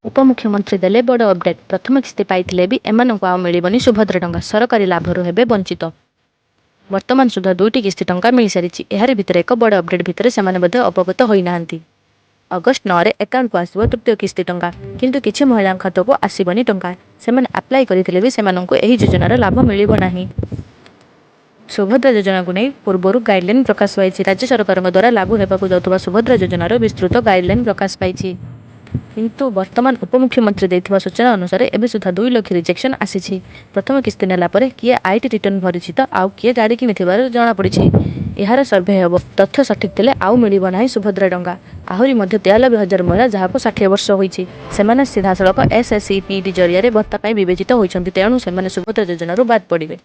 उपमुख्यमंत्री देले बड़ अपडेट। प्रथम किस्ती पाइथिले भी एमानंकु आउ मिलिबनी सुभद्रा टंका। सरकारी लाभरू हेबे वंचित। वर्तमान सुधा 2टी किस्ती टंका मिल सारी। एहार भितर एक बड़ अपडेट भितर सेमाने बदे अवगत होई नाहंती। अगस्ट 9 रे अकाउंट को आसीबो तृतीय किस्ती टंका, किंतु किछि महिला खातो को आसीबनी टंका। सेमाने अप्लाई करिथिले भी सेमानंकु एही योजनार लाभ मिलिबो नाही। सुभद्रा योजना को नहीं पूर्वर गाइडलाइन प्रकाश पाई। राज्य सरकार द्वारा लागू होगा जाउथबा सुभद्रा योजनार विस्तृत गाइडलाइन प्रकाश पाई। किंतु वर्तमान उपमुख्यमंत्री देथिबा सूचना अनुसार एबे सुधा 2 लाख रिजेक्शन आसी। प्रथम किस्ती नेला परे किए आईटी रिटर्न भरिछि त आउ किए गाड़ी किनिथिबार जणा पड़िछि। एहार सर्वे हेबो। तथ्य सठिक थिले आउ मिलिबो नाही सुभद्रा टंका। आहुरी मध्ये 93,000 महिला जहाको 60 वर्ष होईछि सेमाने सीधासळख एसएससीपीडी जरिया रे भत्ता पाई विवेचित होइछन्ति। तेणु सेमाने सुभद्रा योजनारू बाद पड़िबे।